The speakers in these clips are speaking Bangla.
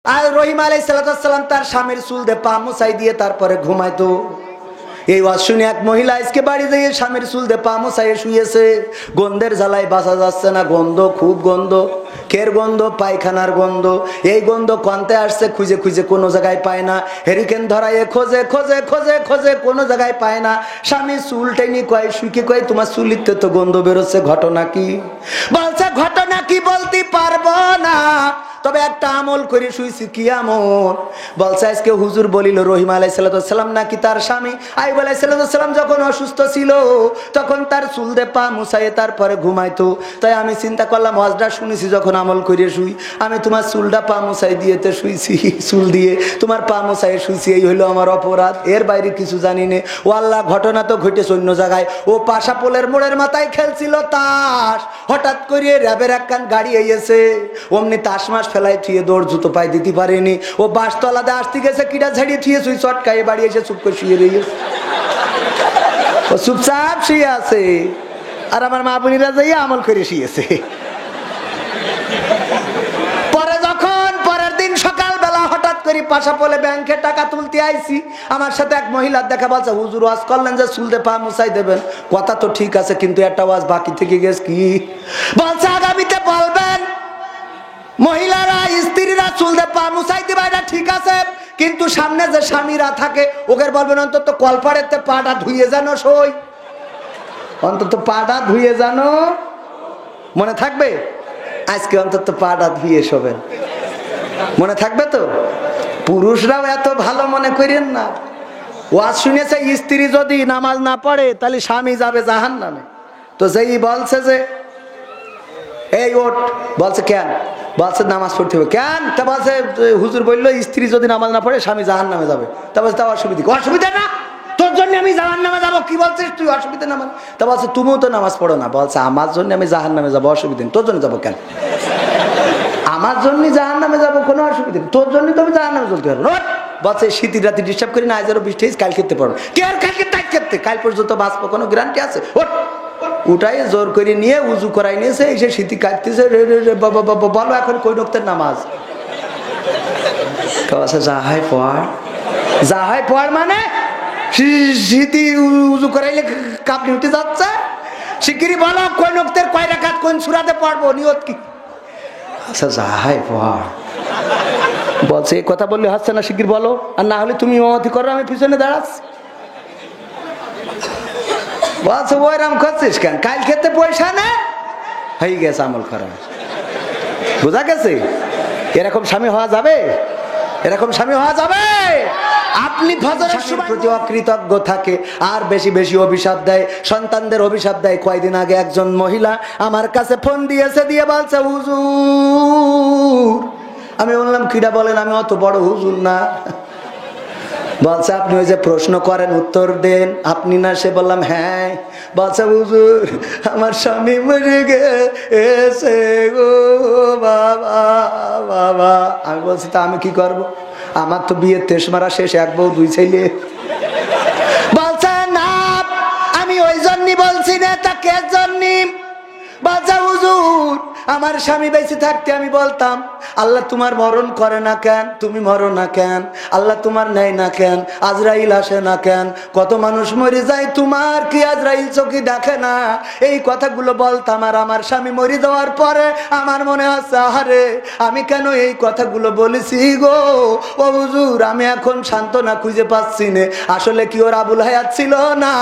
আর রহিম আলাইহিস সালাম তার স্বামীর চুল দিয়ে পা মুছাই দিয়ে তারপরে ঘুমাইতো। এই ওয়াজ শুনে এক মহিলা আজকে বাড়ি যেয়ে স্বামীর চুল দিয়ে পা মুছাইয়ে শুয়েছে। গন্ধের জ্বালায় বাঁচা যাচ্ছে না, গন্ধ, খুব গন্ধ। কের গন্ধ? পায়খানার গন্ধ। এই গন্ধ কনতে আসছে, খুঁজে খুঁজে কোনো জায়গায় পায় না। হেরিকেন ধরাইয়ে খোঁজে খোঁজে খোঁজে খোঁজে কোনো জায়গায় পায় না। স্বামী চুল টেনে কয়, শুকে কয়, তোমার চুলিতে তো গন্ধ বেরোচ্ছে, ঘটনা কি? বলছে ঘটনা কি বলতে পারবো না, তবে একটা আমল করে শুইছি। কি আমল? বলছে আজকে হুজুর বলিল রহিম আলাইহিস সালাম নাকি তার স্বামী আইয়ুব আলাইহিস সালাম যখন অসুস্থ ছিল তখন তার চুল দিয়ে পা মুছাইয়ে তারপরে ঘুমাইতো। তাই আমি চিন্তা করলাম ওয়াজটা শুনেছি যখন আমল করে শুই, আমি তোমার চুলটা পা মুছাই দিয়েতে শুইছি, চুল দিয়ে তোমার পা মুছাইয়ে শুইছি, এই হইলো আমার অপরাধ। এর বাইরে কিছু জানি না। ও আল্লাহ, ঘটনা তো ঘটেছে অন্য জায়গায়। ও পাশা পোলের মোড়ের মাথায় খেলছিল তাস, হঠাৎ করে র্যাবের একখান গাড়ি এসেছে, অমনি তাস মাস ফেলাই থুয়ে দৌড় জুতো পায়ে দিতে পারেনি। ও বাসতলাতে আসতে গেছে, কিটা ঝাড়িয়ে থুয়ে শুই চটকায়ে বাড়ি এসে চুপ করে শুয়ে রয়েছে। ও চুপচাপ শুয়ে আছে, আর আমার মা বোনিরা যাইয়া আমল করে শুয়েছে। পরে যখন পরের দিন সকালবেলা হঠাৎ করে পাশা পোলে ব্যাংকে টাকা তুলতে আইছি, আমার সাথে এক মহিলার দেখা, বলছে হুজুর ওয়াজ করলেন যে চুল দিয়ে পা মুছাই দেবেন, কথা তো ঠিক আছে কিন্তু একটা ওয়াজ বাকি থেকে গেছে। কি বলছে? আগামীতে বলবেন মহিলারা স্ত্রীরা চুল দিয়ে পা মুছাই দিবা, এটা ঠিক আছে, কিন্তু সামনে যে স্বামীরা থাকে ওকে বলবেন অন্তত কলপাড়েতে পাটা ধুয়ে জানো সই, অন্তত পাটা ধুয়ে জানো। মনে থাকবে? আজকে অন্তত পাটা ধুয়ে শোবেন, মনে থাকবে তো? পুরুষরাও এত ভালো মনে করেন না। ওয়াজ শুনেছে স্ত্রী যদি নামাজ না পড়ে তাহলে স্বামী যাবে জাহান্নামে। তো যেই বলছে যে এই ওঠ, বলছে কেন? বলছে নামাজ পড়তে হবে। কেন? তা বলছে হুজুর বললো স্ত্রী যদি নামাজ না পড়ে স্বামী জাহান্নামে যাবে। তা বলছে তা অসুবিধা? অসুবিধা না, তোর জন্য আমি জাহান্নামে যাবো। কি বলছিস তুই? অসুবিধা না মানে? তা বলছে তুমিও তো নামাজ পড়ো না। বলছে আমার জন্য আমি জাহান্নামে যাবো, অসুবিধা নেই। তোর জন্য যাবো কেন? আমার জন্য জাহান্নামে যাবো, কোনো অসুবিধা নেই। তোর জন্য তো আমি জাহান্নামে চলতে পারবো। বলছে শীতের রাতে ডিস্টার্ব করি না, আজ আরো বৃষ্টি কাল খেতে পারবো। কে আর কালকে তাই খেতে? কাল পর্যন্ত বাঁচবো, কোনো গ্যারান্টি আছে? ওঠ। উঠাই জোর করে নিয়ে উজু করাই নিয়েছে, এসে শীতি কাটতেছে। বলো এখন কই নক্তের নামাজ? যাহাই পড়, যাহাই পড় মানে শীতি উজু করাইলে কাপড় উঠে যাচ্ছে। শিগগিরই বলো কই নক্তের কয় রাকাত কোন সূরাতে পড়বো, নিয়ত কি? আচ্ছা যাহাই পড়। বলছে এই কথা বললে হচ্ছে না, শিগগির বলো, আর না হলে তুমি অতি করো, আমি পিছনে দাঁড়াচ্ছি। বলছে ওইরাম করছিস কেন? কাল খেতে পয়সা না হয়ে গেছে, আমল করা বোঝা গেছে। এরকম স্বামী হওয়া যাবে? এরকম স্বামী হওয়া যাবে? আপনি ফজরের প্রতি অকৃতজ্ঞ থাকে আর বেশি বেশি অভিশাপ দেয়, সন্তানদের অভিশাপ দেয়। কয়দিন আগে একজন মহিলা আমার কাছে ফোন দিয়েছে, দিয়ে বলছে হুজুর। আমি বললাম কিডা বলেন? আমি অত বড় হুজুর না। বলছে আপনি ওই যে প্রশ্ন করেন উত্তর দেন, আপনি না? সে বললাম হ্যাঁ। বলছে হুজুর আমার স্বামী মরে গেছে গো বাবা বাবা। আমি বলছি তা আমি কি করব? আমার তো বিয়ের তেস মারা শেষ, এক বউ দুই ছেলে। বলছে না আমি ওই জন্যই বলছি না, তা কে জন্যই? বলছে হুজুর আমার স্বামী বেঁচে থাকতে আমি বলতাম আল্লাহ তোমার মরণ করে না কেন, তুমি মরো না কেন, আল্লাহ তোমার নেয় না কেন, আজরাইল আসে না কেন, কত মানুষ মরে যায়, তোমার কি আজরাইল চোখে দেখে না? এই কথাগুলো বলতাম। আর আমার স্বামী মরে যাওয়ার পরে আমার মনে হচ্ছে আহারে আমি কেন এই কথাগুলো বলেছি গো। ও হুজুর আমি এখন সান্ত্বনা খুঁজে পাচ্ছি না, আসলে কি ওর আবুল হায়াত ছিল না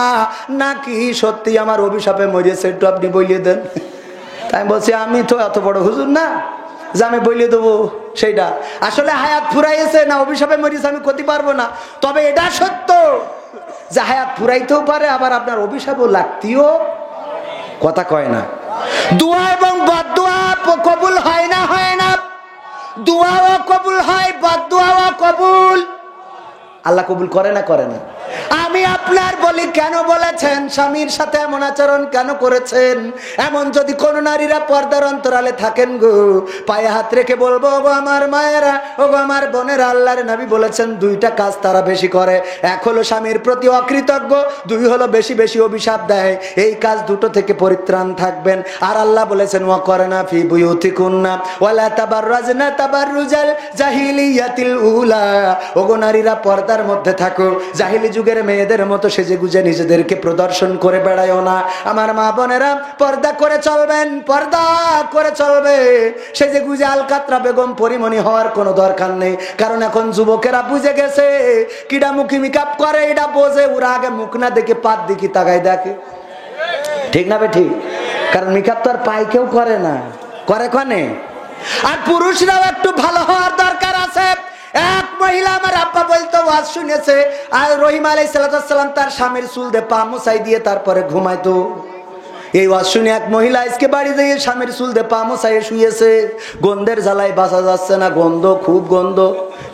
নাকি সত্যি আমার অভিশাপে মরিয়েছে, একটু আপনি বলিয়ে দেন। আমি বলছি আমি তো এত বড় হুজুর না যে আমি বলে দেবো সেইটা। আসলে হায়াত ফুরাইছে না অভিশাপে মরিয়েছে আমি করতে পারবো না। তবে এটা সত্য যে হায়াত ফুরাইতেও পারে, আবার আপনার অভিশাপও লাগতেও কথা কয় না। দোয়া এবং বদদোয়া কবুল হয় না? হয় না? দোয়াও কবুল হয়, বদদোয়াও কবুল। আল্লাহ কবুল করে না? করে না। আমি আমি আপনার বলি, কেন বলেছেন? স্বামীর সাথে এমন আচরণ কেন করেছেন? এমন যদি কোন নারীরা পর্দার অন্তরালে থাকেন গো, পায়ে হাত রেখে বলবো, ওগো আমার মায়েরা, ওগো আমার বোনেরা, আল্লাহর নবী বলেছেন দুইটা কাজ তারা বেশি করে। এক হলো স্বামীর প্রতি অকৃতজ্ঞ, দুই হলো বেশি বেশি অভিশাপ দেয়। এই কাজ দুটো থেকে পরিত্রাণ থাকবেন। আর আল্লাহ বলেছেন, ওয়াকরনা ফি বুয়ুতিকুন্না ওয়ালা তাবাররাজনা তাবাররুজাল জাহিলিয়াতিল উলা। ওগো নারীরা পর্দার মধ্যে থাকো, জাহিলি যুগের মেয়েদের মতো সেজে গুজে নিজেদেরকে প্রদর্শন করে বেড়ায়ও না। আমার মা বোনেরা, পর্দা করে চলবেন, পর্দা করে চলবে। সেজে গুজে আলকাতরা বেগম পরিমণি হওয়ার কোনো দরকার নেই। কারণ এখন যুবকেরা বুঝে গেছে কিডা মুখী মেকআপ করে এটা বোঝে। ওরা আগে মুখ না দেখে পাত দিকে তাকায় দেখে, ঠিক না বে ঠিক? কারণ মেকআপ তো আর পাই কেউ করে না, করে কনে। আর পুরুষরাও একটু ভালো হওয়ার দরকার আছে। এক মহিলা আমার আব্বা বলতো, ওয়াজ শুনেছে, আর রহিম আলাইহিস সালাম তার স্বামীর চুল দিয়ে পা মুছাই দিয়ে তারপরে ঘুমাইতো। এই ওয়াজ শুনে এক মহিলা আজকে বাড়ি দিয়ে স্বামীর চুল দিয়ে পা মুছাইয়ে শুয়েছে। গন্ধের জ্বালায় বাঁচা যাচ্ছে না, গন্ধ, খুব গন্ধ।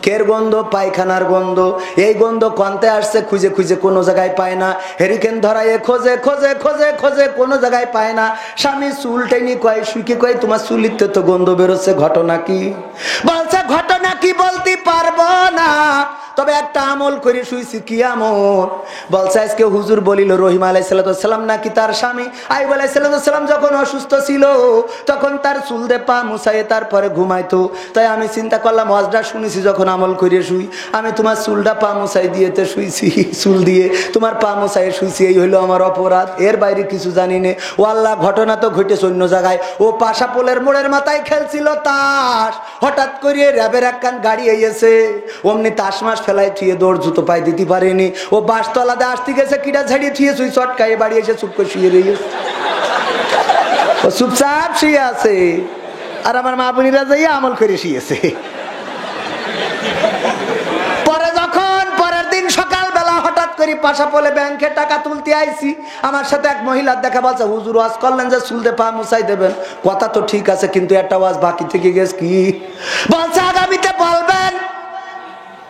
কের গন্ধ? পায়খানার গন্ধ। এই গন্ধ কনতে আসছে, খুঁজে খুঁজে কোনো জায়গায় পায় না। হেরিকেন ধরাইয়ে খোঁজে খোঁজে খোঁজে খোঁজে কোনো জায়গায় পায় না। স্বামী চুল টেনে কয়, শুকে কয়, তোমার চুলিতে তো গন্ধ বেরোচ্ছে, ঘটনা কি? বলছে, ঘটনা কি বলতে পারবো না, তবে একটা আমল করে শুইছি। কি আমল? বলছে, আজকে হুজুর বলিল রহিম আলাইহিস সালাম নাকি তার স্বামী আইয়ুব আলাইহিস সালাম যখন অসুস্থ ছিল তখন তার চুল দিয়ে পা মুছাইয়ে তারপরে ঘুমাইতো। তাই আমি চিন্তা করলাম, ওয়াজটা শুনেছি যখন আমল করে শুই, আমি তোমার চুলটা পা মুছাই দিয়েতে শুইছি, চুল দিয়ে তোমার পা মুছাইয়ে শুইছি। এই হইলো আমার অপরাধ, এর বাইরে কিছু জানি না। ও আল্লাহ, ঘটনা তো ঘটেছে অন্য জায়গায়। ও পাশা পোলের মোড়ের মাথায় খেলছিল তাস, হঠাৎ করে র্যাবের একখান গাড়ি এসেছে, অমনি তাস মাস ফেলাই থুয়ে দৌড় জুতো পায়ে দিতে পারেনি। ও বাসতলাতে আসতে গেছে, কিটা ঝাড়িয়ে থুয়ে শুই চটকায়ে বাড়ি এসে চুপ করে শুয়ে রয়েছে। ও চুপচাপ শুয়ে আছে, আর আমার মা বোনিরা যাইয়া আমল করে শুয়েছে। পরে যখন পরের দিন সকালবেলা হঠাৎ করে পাশা পোলে ব্যাংকে টাকা তুলতে আইছি, আমার সাথে এক মহিলার দেখা, বলছে, হুজুর ওয়াজ করলেন যে চুল দিয়ে পা মুছাই দেবেন, কথা তো ঠিক আছে, কিন্তু একটা ওয়াজ বাকি থেকে গেছে। কি বলছে? আগামীতে বলবেন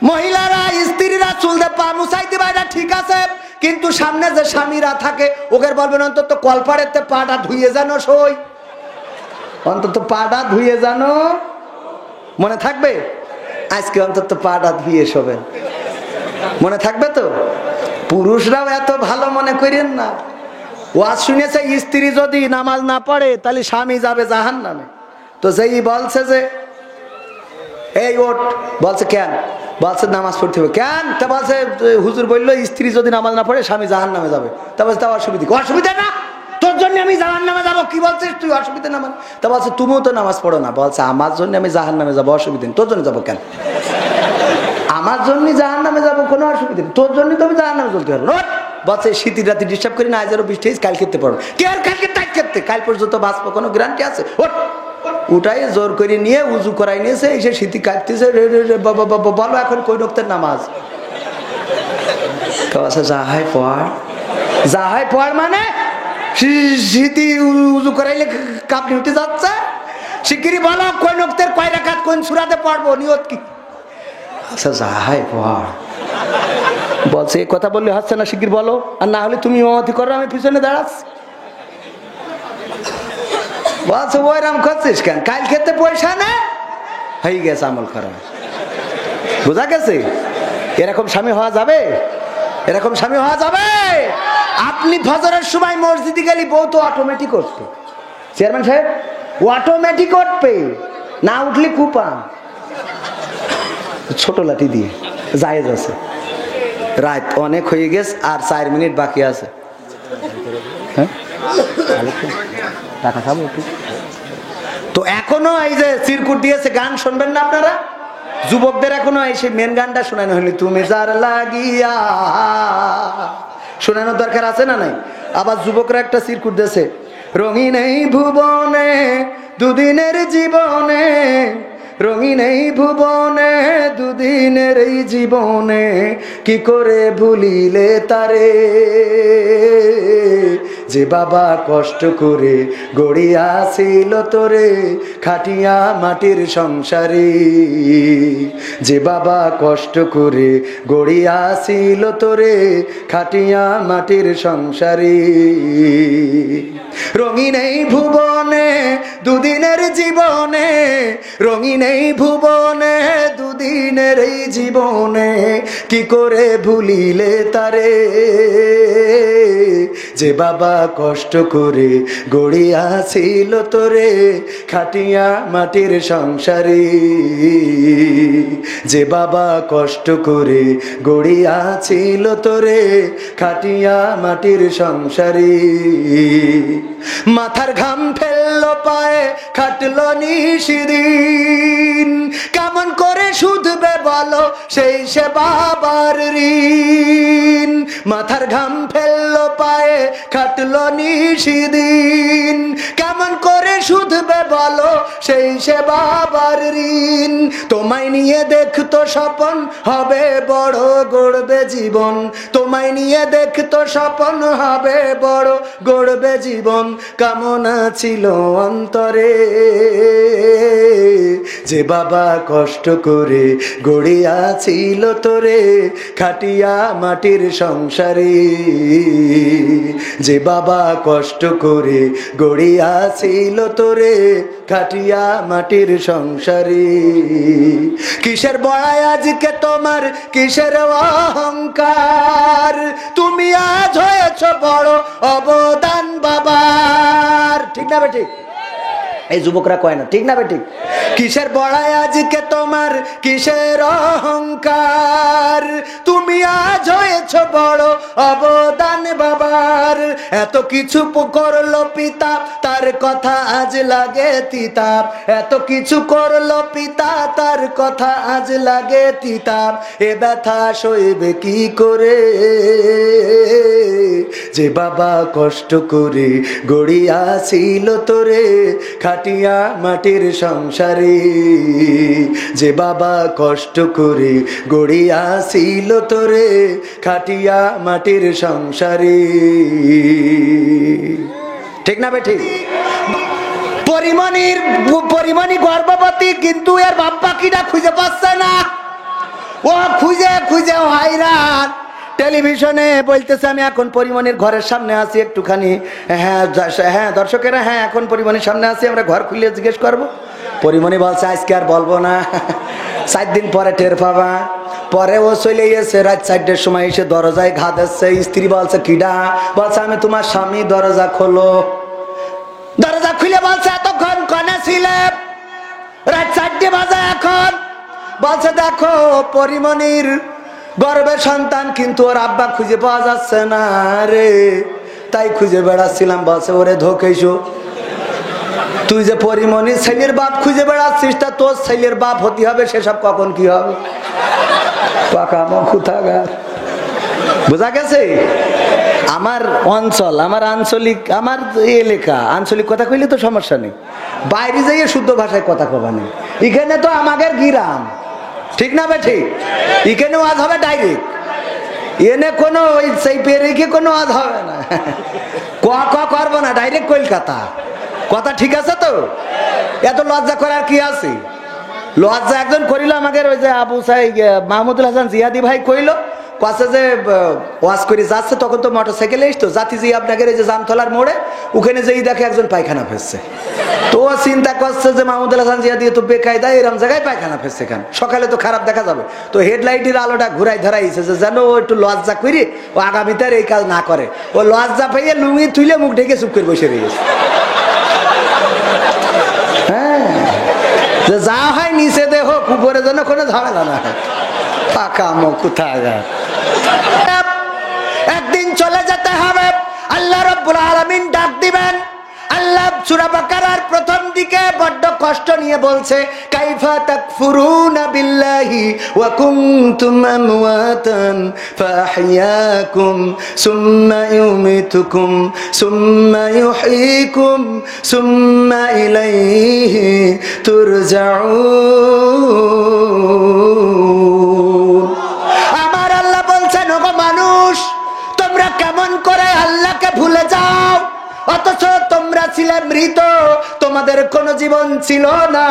মহিলারা, স্ত্রীরা চুল দিয়ে পা মুছাই দিবা, এটা ঠিক আছে, কিন্তু সামনে যে স্বামীরা থাকে ওকে বলবেন অন্তত কলপাড়েতে পাটা ধুয়ে জানো, সই অন্তত পাটা ধুয়ে জানো। মনে থাকবে? আজকে অন্তত পাটা ধুয়ে শোবেন, মনে থাকবে তো? পুরুষরাও এত ভালো মনে করেন না। ওয়াজ শুনেছে, স্ত্রী যদি নামাজ না পড়ে তাহলে স্বামী যাবে জাহান্নামে। তো যেই বলছে যে এই ওঠ, বলছে কেন? বলছে নামাজ পড়তে হবে। কেন? তা বলছে হুজুর বললো স্ত্রী যদি নামাজ না পড়ে স্বামী জাহান্নামে যাবে। তা বলছে, তা অসুবিধা? অসুবিধা না, তোর জন্য আমি জাহান্নামে যাবো। কি বলছিস তুই? অসুবিধা না। তা বলছে, তুমিও তো নামাজ পড়ো না। বলছে, আমার জন্য আমি জাহান্নামে যাবো, অসুবিধা নেই। তোর জন্য যাবো কেন? আমার জন্য জাহান্নামে যাবো, কোনো অসুবিধা নেই। তোর জন্য তো আমি জাহান্নামে চলতে পারবো। বলছে, শীতের রাতে ডিস্টার্ব করি না, আজ আরো বৃষ্টি, কাল খেতে পারবো। কে আর কালকে টাইট খেতে? কাল পর্যন্ত বাঁচবো, কোনো গ্যারান্টি আছে? উঠাই জোর করে নিয়ে উজু করাই নিয়েছে, এসে শীতি কাটতেছে। বলো এখন কই রক্তের নামাজ? যাহাই পড়, যাহাই পড় মানে শীতি উজু করাইলে কাপড় উঠে যাচ্ছে। শিগগিরই বলো কই রক্তের কয় রাকাত কোন সূরাতে পড়বো, নিয়ত কি? আচ্ছা যাহাই পড়। বলছে, এই কথা বললে হচ্ছে না, শিগগির বলো, আর না হলে তুমি অতি করো, আমি পিছনে দাঁড়াচ্ছি। বলছে, ওইরাম করছিস কেন? কাল খেতে পয়সা না, হয়ে গেছে আমল করা। বোঝা গেছে? এরকম স্বামী হওয়া যাবে? এরকম স্বামী হওয়া যাবে? আপনি ফজরের সময় মসজিদে গেলে বউ তো অটোমেটিক উঠবে। চেয়ারম্যান সাহেব, অটোমেটিক উঠবে, না উঠলে কুপা। ছোট লাঠি দিয়ে জায়েজ আছে। রাত অনেক হয়ে গেছে, আর 4 মিনিট বাকি আছে। হ্যাঁ, টাকা খাবো একটু। তো এখনো এই যে চিরকুট দিয়েছে, গান শুনবেন না আপনারা? যুবকদের এখনো এই সেই মেন গানটা শোনানো হয়নি, তুমি যার লাগিয়া, শোনানোর দরকার আছে না নাই? আবার যুবকরা একটা চিরকুট দিয়েছে, রঙিন এই ভুবনে দুদিনের জীবনে, রঙিন এই ভুবনে দুদিনের এই জীবনে, কি করে ভুলিলে তারে, যে বাবা কষ্ট করে গড়িয়াছিল তোরে খাটিয়া মাটির সংসারে, যে বাবা কষ্ট করে গড়িয়াছিল তোরে খাটিয়া মাটির সংসারে। রঙিন এই ভুবনে দুদিনের জীবনে, রঙিন এই ভুবনে দুদিনের এই জীবনে, কি করে ভুলিলে তারে, যে বাবা কষ্ট করে গড়িয়াছিল তোরে খাটিয়া মাটির সংসারে, যে বাবা কষ্ট করে গড়িয়াছিল তোরে খাটিয়া মাটির সংসারে। মাথার ঘাম ফেললো পায়ে খাটলো নিশিদিন, কেমন করে শুধবে বলো সেই সে বাবার ঋণ। মাথার ঘাম ফেললো পায়ে খাটলো নিশিদিন, কেমন করে শুধবে বলো সেই সে বাবার ঋণ। তোমায় নিয়ে দেখতো স্বপন হবে বড় গড়বে জীবন, তোমায় নিয়ে দেখতো স্বপন হবে বড় গড়বে জীবন, কামনা ছিল অন্তরে, যে বাবা কষ্ট করে গড়িয়াছিল তোরে খাটিয়া মাটির সংসারে, যে বাবা কষ্ট করে গড়িয়াছিল তোরে খাটিয়া মাটির সংসারে। কিসের বড়াই আজকে তোমার, কিসের অহংকার, তুমি আজ হয়েছ বড় অবদান বাবার। ঠিক না বে ঠিক? এই যুবকরা কয় না, ঠিক না বে ঠিক? কিসের বড়াই আজকে তোমার, কিসের অহংকার, তুমি আজ হয়েছ বড় অবদান বাবার। এত কিছু করলো পিতা তার কথা আজ লাগে তিতাব, এত কিছু করলো পিতা তার কথা আজ লাগে তিতাব, এ ব্যথা সইবে কি করে, যে বাবা কষ্ট করে গড়িয়াছিল তোরে খাটিয়া মাটির সংসারে, যে বাবা কষ্ট করে গড়িয়াছিল তোরে খাটিয়া মাটির সংসারে। ঠিক না বে ঠিক? পরিমণি গর্ভবতী, কিন্তু এর বাপ পাখিটা খুঁজে পাচ্ছে না, ও খুঁজে খুঁজে হায়রান। টেলিভিশনে বলতেছে আমি এখন পরিমণির ঘরের সামনে আছি একটুখানি, হ্যাঁ হ্যাঁ দর্শকেরা, হ্যাঁ এখন পরিমণির সামনে আছি, আমরা ঘর খুলে জিজ্ঞেস করবো। পরিমণি বলছে আজকে আর বলবো না, 4 দিন পরে টের পাবা। পরে ও চলে গেছে, রাত 4টার সময় এসে দরজায় ঘা দিচ্ছে। স্ত্রী বলছে কিডা? বলছে আমি তোমার স্বামী। দরজা খোলো। দরজা খুলে বলছে এতক্ষণ কনে ছিলে? রাত 4টে বাজে এখন। বলছে দেখো পরিমণির গর্ভের সন্তান, কিন্তু ওর আব্বা খুঁজে পাওয়া যাচ্ছে না রে, তাই খুঁজে বেড়াচ্ছিলাম। বলছে ওরে ধোকেছো, তুই যে পরিমণির ছেলের বাপ খুঁজে বেড়াচ্ছিস, তা তোর ছেলের বাপ হতে হবে, সেসব কখন কি হবে? পাকা মখুথাগার। বোঝা গেছে? আমার অঞ্চল, আমার আঞ্চলিক, আমার এলাকা, আঞ্চলিক কথা কইলে তো সমস্যা নেই, বাইরে যাইয়ে শুদ্ধ ভাষায় কথা কবা নেই। এখানে তো আমাদের গিরাম, ঠিক না বে ঠিক? এখানে ওয়াজ হবে ডাইরেক্ট, এনে কোনো ওই সেই পেরেকে কোনো ওয়াজ হবে না, ক করবো না, ডাইরেক্ট কলকাতা। কথা ঠিক আছে তো? এত লজ্জা করার কি আছে? লজ্জা একজন করিল আমাদের, ওই যে আবু সাহেব মাহমুদুল হাসান জিয়াদি ভাই কইল, কাছে যে ওয়াজ করে যাচ্ছে, তখন তো মোটর সাইকেলে এসতো, জাতি জি আপনাদের এই যে জামতলার মোড়ে, ওখানে যেই দেখে একজন পায়খানা ফেলছে, তো ও চিন্তা করছে যে মাহমুদুল হাসান জিয়া দিয়ে তো বেকায়দা এরম জায়গায় পায়খানা ফেলছে, খান সকালে তো খারাপ দেখা যাবে, তো হেডলাইটের আলোটা ঘুরাই ধরাইছে যে যেন ও একটু লজ্জা করি ও আগামীতে এই কাজ না করে। ও লজ্জা পাইয়ে লুঙ্গি তুলে মুখ ঢেকে চুপ করে বসে রয়েছে। হ্যাঁ, যা হয় নিচে দেহ, উপরে যেন কোনো ঝামেলা না হয়। পাকা মখুথাগার। একদিন চলে যেতে হবে, আল্লাহ রাব্বুল আলামিন ডাক দিবেন। আল্লাহ সূরা বাকারার প্রথম দিকে বড্ড কষ্ট নিয়ে বলছে, কাইফা তাকফুরুনা বিল্লাহি ওয়া কুনতুম আমওয়াতান ফাআহইয়াকুম সুম্মা ইউমিতুকুম সুম্মা ইউহয়িকুম সুম্মা ইলাইহি তুরজাউন। আমার আল্লাহ বলছেন, ওগো মানুষ, তোমরা কেমন করে আল্লাহকে ভুলে যাও? ছিল না।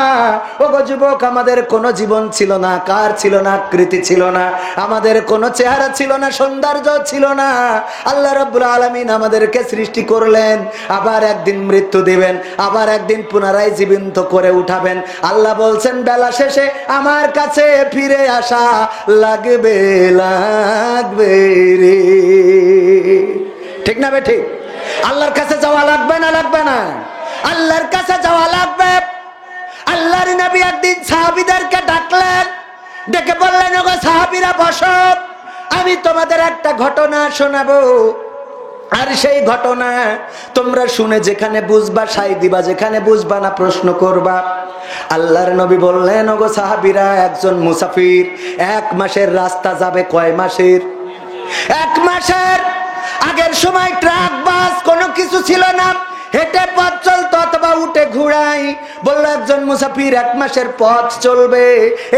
ওগো যুবক, আমাদের কোনো জীবন ছিল না, কার ছিল না, আকৃতি ছিল না, আমাদের কোনো চেহারা ছিল না, সৌন্দর্য ছিল না। আল্লাহ রাব্বুল আলামিন আমাদেরকে সৃষ্টি করলেন, আবার একদিন মৃত্যু দিবেন, আবার একদিন পুনরায় জীবন্ত করে উঠাবেন। আল্লাহ বলছেন বেলা শেষে আমার কাছে ফিরে আসা লাগবে লাগবে রে। ঠিক না বে ঠিক? আল্লাহর কাছে যাওয়া লাগবে না লাগবে না? আল্লাহর কাছে যাওয়া লাগবে। আল্লাহর নবী একদিন সাহাবীদেরকে ডাকলেন, ডেকে বললেন, ওগো সাহাবীরা বসো, আমি তোমাদের একটা ঘটনা শোনাবো। আর সেই ঘটনা তোমরা শুনে যেখানে বুঝবা সাই দিবা, যেখানে বুঝবা না প্রশ্ন করবা। আল্লাহর নবী বললেন, ওগো সাহাবীরা, একজন মুসাফির 1 মাসের রাস্তা যাবে। কয় মাসের? 1 মাসের। আগের সময় ট্রাক বাস কোনো কিছু ছিল না, হেঁটে পথ চলতো অথবা উঠে ঘোড়ায়। বলল একজন মুসাফির 1 মাসের পথ চলবে।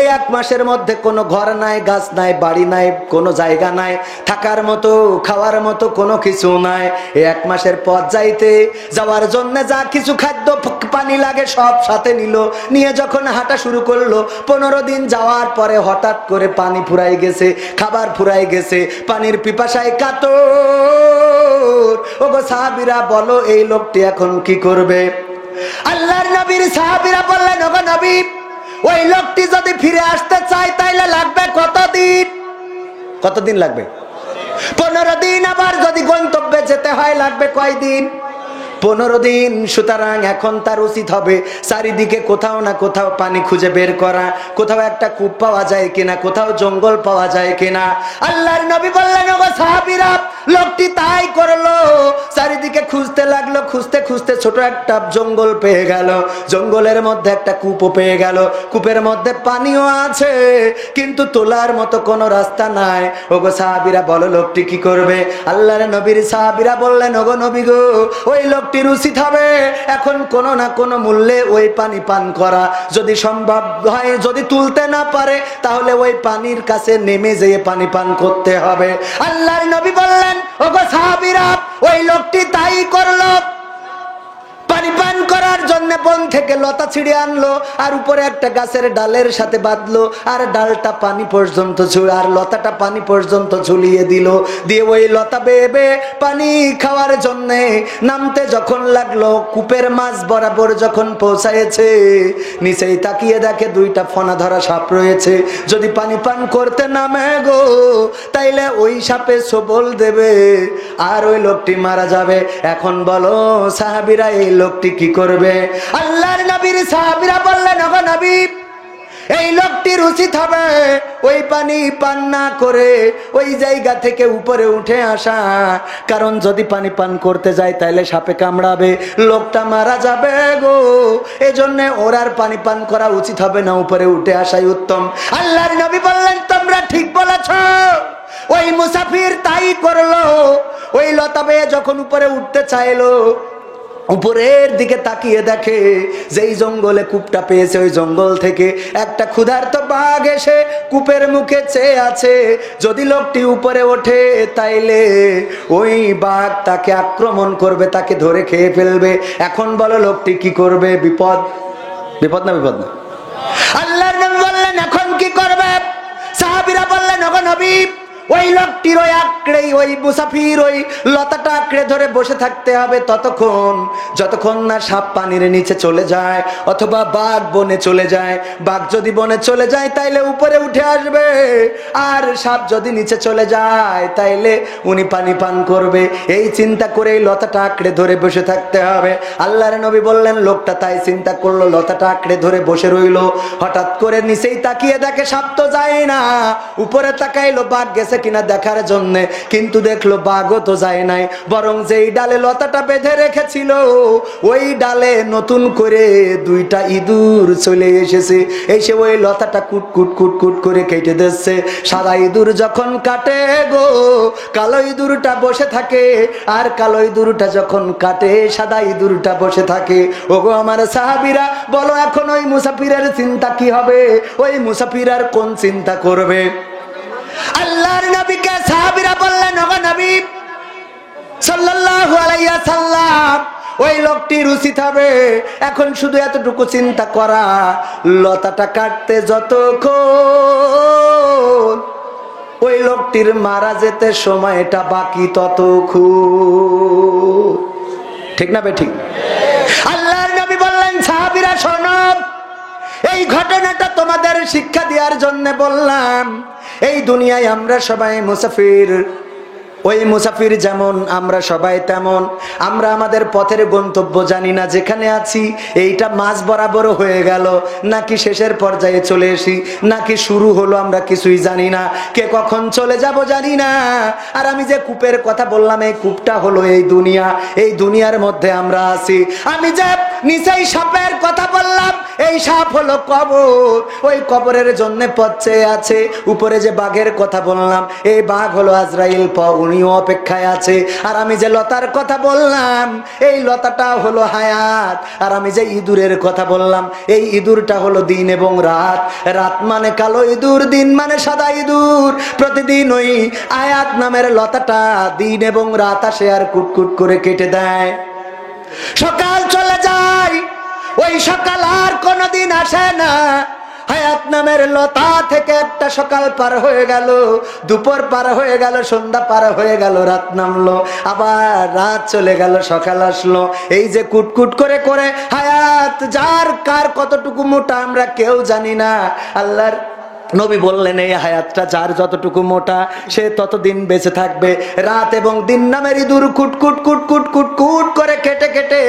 এই 1 মাসের মধ্যে কোনো ঘর নাই, গাছ নাই, বাড়ি নাই, কোনো জায়গা নাই, থাকার মতো খাওয়ার মতো কোনো কিছু নাই। এই 1 মাসের পথ যাওয়ার জন্য যা কিছু খাদ্য পানি লাগে সব সাথে নিল। নিয়ে যখন হাঁটা শুরু করলো, 15 দিন যাওয়ার পরে হঠাৎ করে পানি ফুরাই গেছে, খাবার ফুরাই গেছে, পানির পিপাসায় কাতর। ওগো সাহাবীরা বলো, এই লোকটি এখন কি করবে? আল্লাহর নবীর সাহাবীরা বললেন, ওগো নবী, ওই লোকটি যদি ফিরে আসতে চায় তাইলে লাগবে কতদিন? কতদিন লাগবে? 15 দিন। আবার যদি গন্তব্যে যেতে হয় লাগবে কয়দিন? 15 দিন। সুতরাং এখন তার উচিত হবে চারিদিকে কোথাও না কোথাও পানি খুঁজে বের করা, কোথাও একটা কূপ পাওয়া যায় কিনা, কোথাও জঙ্গল পাওয়া যায় কিনা। আল্লাহর নবী বললেন, ওগো সাহাবীরা, লোকটি তাই করলো। চারিদিকে খুঁজতে লাগলো, খুঁজতে খুঁজতে ছোট একটা জঙ্গল পেয়ে গেল। জঙ্গলের মধ্যে একটা কূপও পেয়ে গেল। কূপের মধ্যে পানিও আছে, কিন্তু তোলার মতো কোনো রাস্তা নাই। ওগো সাহাবীরা বলো, লোকটি কি করবে? আল্লাহর নবীর সাহাবীরা বললেন, ওগো নবী গো, ওই লোকটির উচিত হবে এখন কোনো না কোনো মূল্যে ওই পানি পান করা। যদি সম্ভব হয়, যদি তুলতে না পারে, তাহলে ওই পানির কাছে নেমে যেয়ে পানি পান করতে হবে। আল্লাহর নবী বললেন, ওগো সাহাবীরা, ওই লোকটি তাই করলো। পানি পান করার জন্য বন থেকে লতা ছিঁড়ে আনলো, আর উপরে একটা গাছের ডালের সাথে বাঁধলো, আর ডালটা পানি পর্যন্ত আর লতাটা পানি পর্যন্ত ঝুলিয়ে দিল। দিয়ে ওই লতা বেয়ে বেয়ে পানি খাওয়ার জন্য নামতে যখন লাগলো, কূপের মাঝ বরাবর যখন পৌঁছায়েছে, নিচেই তাকিয়ে দেখে 2টা ফনা ধরা সাপ রয়েছে। যদি পানি পান করতে নামে গো, তাইলে ওই সাপে সবল দেবে আর ওই লোকটি মারা যাবে। এখন বলো সাহাবীরা, এই লোকটি কি করবে? আল্লাহর নবীর সাহাবীরা বললেন, ওগো নবী, এই লোকটির উচিত হবে ওই পানি পান না করে ওই জায়গা থেকে উপরে উঠে আসা। কারণ যদি পানি পান করতে যায় তাহলে সাপে কামড়াবে, লোকটা মারা যাবে গো। এজন্য ওর আর পানি পান করা উচিত হবে না, উপরে উঠে আসাই উত্তম। আল্লাহর নবী বললেন, তোমরা ঠিক বলেছ। ওই মুসাফির তাই করলো। ওই লতা বেয়ে যখন উপরে উঠতে চাইলো, উপরের দিকে তাকিয়ে দেখে যেই জঙ্গলে কূপটা পেয়েছে, ওই জঙ্গল থেকে একটা ক্ষুধার্ত বাঘ এসে কূপের মুখে চেয়ে আছে। যদি লোকটি উপরে ওঠে তাইলে ওই বাঘ তাকে আক্রমণ করবে, তাকে ধরে খেয়ে ফেলবে। এখন বলো লোকটি কি করবে? বিপদ। বিপদ না বিপদ না? আল্লাহর নবী বললেন, এখন কি করবে? সাহাবীরা বললেন, ওগো নবী, ওই লোকটির ওই আঁকড়েই ওই মুসাফির ওই লতাটা আঁকড়ে ধরে বসে থাকতে হবে ততক্ষণ, যতক্ষণ না সাপ পানির নিচে চলে যায় অথবা বাঘ বনে চলে যায়। বাঘ যদি বনে চলে যায় তাইলে উপরে উঠে আসবে, আর সাপ যদি নিচে চলে যায় তাইলে উনি পানি পান করবে। এই চিন্তা করে এই লতাটা আঁকড়ে ধরে বসে থাকতে হবে। আল্লাহর নবী বললেন, লোকটা তাই চিন্তা করলো, লতাটা আঁকড়ে ধরে বসে রইলো। হঠাৎ করে নিচেই তাকিয়ে দেখে সাপ তো যায় না। উপরে তাকাইলো বাঘ গেছে কিনা দেখার জন্য, কিন্তু দেখলো বাঘও তো যায় নাই, বরং যেই ডালে লতাটা বেঁধে রেখেছিল ওই ডালে নতুন করে 2টা ইঁদুর চলে এসেছে। এসে ওই লতাটা কুট কুট কুট কুট করে কেটে দিচ্ছে। সাদা ইঁদুর যখন কাটে গো, কালো ইঁদুরটা বসে থাকে, আর কালো ইঁদুরটা যখন কাটে সাদা ইঁদুরটা বসে থাকে। ওগো আমার সাহাবীরা, বলো এখন ওই মুসাফিরের চিন্তা কি হবে? ওই মুসাফির আর কোন চিন্তা করবে? আল্লাহর নবীকে সাহাবীরা বললেন, ওগো নবী সাল্লাল্লাহু আলাইহি ওয়াসাল্লাম, ওই লোকটির উচিত হবে এখন শুধু এতটুকু চিন্তা করা, লতাটা কাটতে যতক্ষণ ওই লোকটির মারা যেতে সময়টা বাকি ততক্ষণ। ঠিক না বেঠিক? আল্লাহর নবী বললেন, সাহাবীরা শোনো, এই ঘটনাটা তোমাদের শিক্ষা দেওয়ার জন্য বললাম। এই দুনিয়ায় আমরা সবাই মুসাফির, ওই মুসাফির যেমন আমরা সবাই তেমন। আমরা আমাদের পথের গন্তব্য জানি না, যেখানে আছি এইটা মাঝ বরাবর হয়ে গেল নাকি শেষের পর্যায়ে চলে এসি নাকি শুরু হলো আমরা কিছুই জানি না, কে কখন চলে যাব জানি না। আর আমি যে কূপের কথা বললাম, এই কূপটা হলো এই দুনিয়া, এই দুনিয়ার মধ্যে আমরা আছি। আমি যে নিচেই সাপের কথা বললাম, এই সাপ হলো কবর, ওই কবরের জন্য পথ চেয়ে আছে। উপরে যে বাঘের কথা বললাম, এই বাঘ হলো আজরাইল, উনিও অপেক্ষায় আছে। আর আমি যে লতার কথা বললাম, এই লতাটা হলো হায়াত। আর আমি যে ইঁদুরের কথা বললাম, এই ইঁদুরটা হলো দিন এবং রাত। রাত মানে কালো ইঁদুর, দিন মানে সাদা ইঁদুর। প্রতিদিন ওই আয়াত নামের লতাটা দিন এবং রাত আসে আর কুটকুট করে কেটে দেয়। সকাল চলে যায়, ওই সকাল আর কোনোদিন আসে না। হায়াত নামের লতা থেকে একটা সকাল পার হয়ে গেল, দুপুর পার হয়ে গেল, সন্ধ্যা পার হয়ে গেল, রাত নামলো, আবার রাত চলে গেল, সকাল আসলো। এই যে কুটকুট করে করে হায়াত, যার কার কতটুকু মোটা আমরা কেউ জানি না। আল্লাহর নবী বললেন, এই হায়াতটা যার যতটুকু মোটা সে ততদিন বেঁচে থাকবে। রাত এবং দিন নামের ইঁদুর কুটকুট কুটকুট কুটকুট করে কেটে কেটে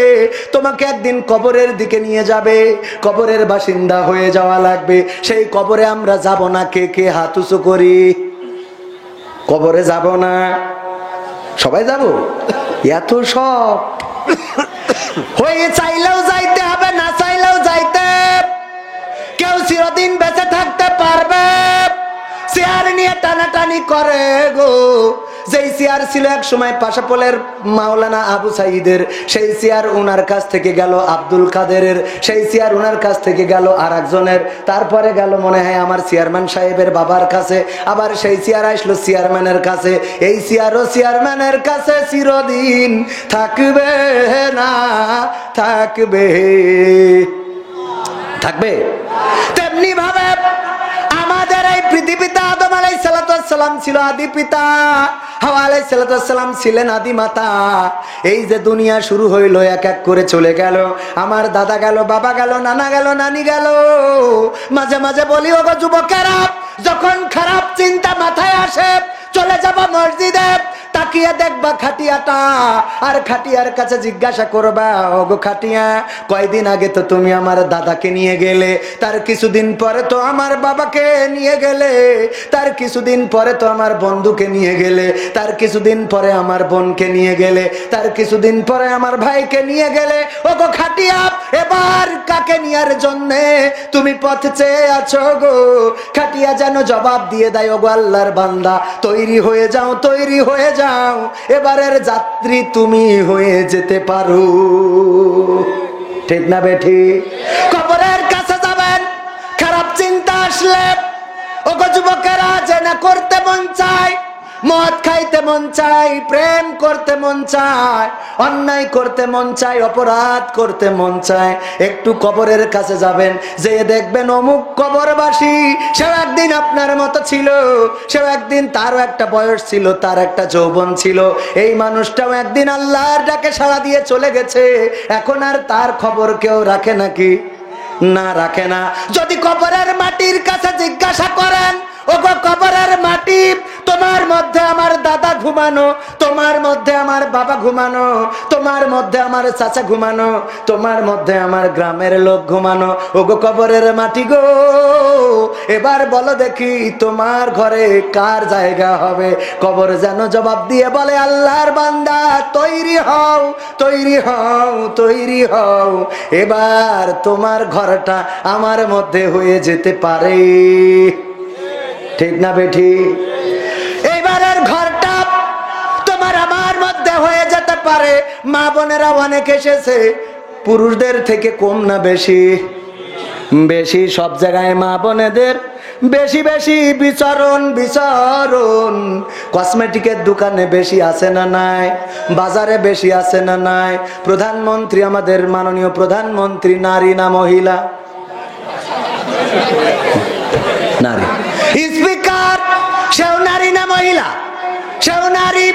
তোমাকে একদিন কবরের দিকে নিয়ে যাবে, কবরের বাসিন্দা হয়ে যাওয়া লাগবে। সেই কবরে আমরা যাব না, কে কে হাত উঁচু করি? কবরে যাব না, সবাই যাব? এত সব হয়ে চাইলেও যাইতে হবে, না চাইলেও যাইতে। কেউ চিরদিন বেঁচে থাকতে পারবে? চেয়ার নিয়ে টানাটানি করে গো। যেই চেয়ার ছিল এক সময় পাশাপোলের মাওলানা আবু সাইদের, সেই চেয়ার উনার কাছ থেকে গেল আব্দুল কাদেরের, সেই চেয়ার উনার কাছ থেকে গেল আর একজনের, তারপরে গেল মনে হয় আমার চেয়ারম্যান সাহেবের বাবার কাছে, আবার সেই চেয়ার আসলো চেয়ারম্যানের কাছে। এই চেয়ারও চেয়ারম্যানের কাছে চিরদিন থাকবে না, থাকবে থাকবে। তেমনি ভাবে আমাদের এই পৃথিবীতে আদম আলাইহিস সালাম ছিল আদি পিতা, হাওয়া আলাইহিস সালাম ছিলেন আদি মাতা। এই যে দুনিয়া শুরু হইলো, এক এক করে চলে গেল। আমার দাদা গেল, বাবা গেল, নানা গেল, নানি গেল। মাঝে মাঝে বলি, ওগো যুবকেরা, যখন খারাপ চিন্তা মাথায় আসে, চলে যাবা মসজিদে, তাকিয়ে দেখবা খাটিয়াটা, আর খাটিয়ার কাছে জিজ্ঞাসা করবা, ওগো খাটিয়া, কয়দিন আগে তো তুমি আমার দাদাকে নিয়ে গেলে, তার কিছুদিন পরে তো আমার বাবাকে নিয়ে গেলে, তার কিছুদিন পরে তো আমার বন্ধুকে নিয়ে গেলে, তার কিছুদিন পরে আমার বোনকে নিয়ে গেলে, তার কিছুদিন পরে আমার ভাইকে নিয়ে গেলে। ওগো খাটিয়া, এবার কাকে নেওয়ার জন্যে তুমি পথ চেয়ে আছো গো? খাটিয়া যেন জবাব দিয়ে দেয়, ওগো আল্লাহর বান্দা, তৈরি হয়ে যাও, তৈরি হয়ে যাও, এবারের যাত্রী তুমি হয়ে যেতে পারো। ঠিক না বেঠি? কবরের কাছে যাবেন, খারাপ চিন্তা আসলে, ওগো যুবকেরা, জেনা করতে মন চায়, মদ খাইতে মন চায়, প্রেম করতে মন চায়, অন্যায় করতে মন চায়, অপরাধ করতে মন চায়, একটু কবরের কাছে যাবেন, যে দেখবেন অমুক কবরবাসী, সেও একদিন আপনার মতো ছিল, সেও একদিন, তারও একটা বয়স ছিল, তার একটা যৌবন ছিল। এই মানুষটাও একদিন আল্লাহর ডাকে সাড়া দিয়ে চলে গেছে, এখন আর তার খবর কেউ রাখে নাকি? না, রাখে না। যদি কবরের মাটির কাছে জিজ্ঞাসা করেন, ওগো কবরের মাটি, তোমার মধ্যে আমার দাদা ঘুমানো, তোমার মধ্যে আমার বাবা ঘুমানো, তোমার মধ্যে আমার চাচা ঘুমানো, তোমার মধ্যে আমার গ্রামের লোক ঘুমানো, ওগো কবরের মাটি গো, এবার বলো দেখি তোমার ঘরে কার জায়গা হবে? কবর যেন জবাব দিয়ে বলে, আল্লাহর বান্দা, তৈরি হও, তৈরি হও, তৈরি হও, এবার তোমার ঘরটা আমার মধ্যে হয়ে যেতে পারে। ঠিক না বেঠি? এইবারের ঘরটা তোমার আমার মধ্যে হয়ে যেতে পারে। মা বোনেরা অনেক এসেছে, পুরুষদের থেকে কম না বেশি? বেশি। সব জায়গায় মা বোনেদের বেশি বেশি বিচরণ বিচরণ, কসমেটিকের দোকানে বেশি আছে না নাই, বাজারে বেশি আছে না নাই। প্রধানমন্ত্রী, আমাদের মাননীয় প্রধানমন্ত্রী নারী না মহিলা? নারী। স্পিকার, সেও নারী না মহিলা? সেও নারী।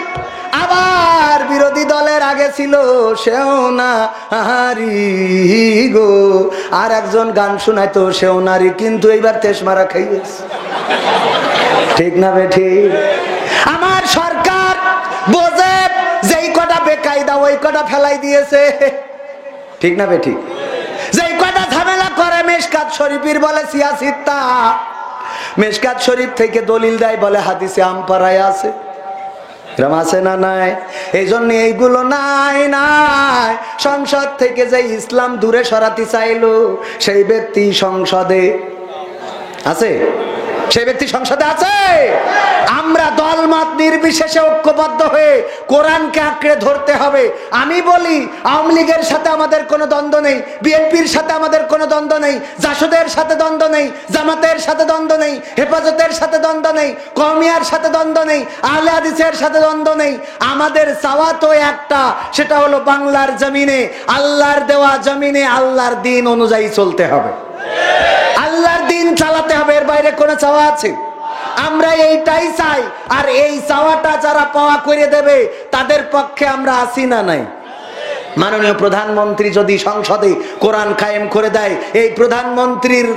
আবার বিরোধী দলের আগে ছিল, সেও নারী গো। আর একজন গান শোনাইতো, সেও নারী, কিন্তু এইবার তেজ মারা খাইয়েছে। ঠিক না বেঠি? আমার সরকার বোঝে যেই কটা বেকায়দা ওই কটা ফেলাই দিয়েছে। ঠিক না বেঠি? যেই কটা ঝামেলা করে, মেশকাত শরীফের বলে সিয়াসিত্তা, মেশকাত শরীফ থেকে দলিল দেয় বলে হাদিসে আমপারায় আছে। এরম আছে না নাই? এই জন্য এইগুলো নাই নাই। সংসদ থেকে যে ইসলাম দূরে সরাতে চাইলো, সেই ব্যক্তি সংসদে আছে? সেই ব্যক্তি সংসদে আছে? আমরা দলমত নির্বিশেষে ঐক্যবদ্ধ হয়ে কোরআনকে আঁকড়ে ধরতে হবে। আমি বলি, আওয়ামী লীগের সাথে আমাদের কোনো দ্বন্দ্ব নেই, বিএনপির সাথে আমাদের কোনো দ্বন্দ্ব নেই, জাসদের সাথে দ্বন্দ্ব নেই, জামাতের সাথে দ্বন্দ্ব নেই, হেফাজতের সাথে দ্বন্দ্ব নেই, কওমিয়ার সাথে দ্বন্দ্ব নেই, আহলে হাদিসের সাথে দ্বন্দ্ব নেই। আমাদের চাওয়া তো একটা, সেটা হলো বাংলার জমিনে, আল্লাহর দেওয়া জমিনে আল্লাহর দিন অনুযায়ী চলতে হবে, আল্লাহর দিন চালাতে হবে। এর বাইরে কোনো চাওয়া আছে? আমরা এইটাই চাই। আর এই চাওয়াটা যারা পাওয়া করে দেবে, তাদের পক্ষে আমরা আছি না নাই? মাননীয় প্রধানমন্ত্রী যদি সংসদে কোরআন কায়েম করে দেয়, এই প্রধানমন্ত্রীর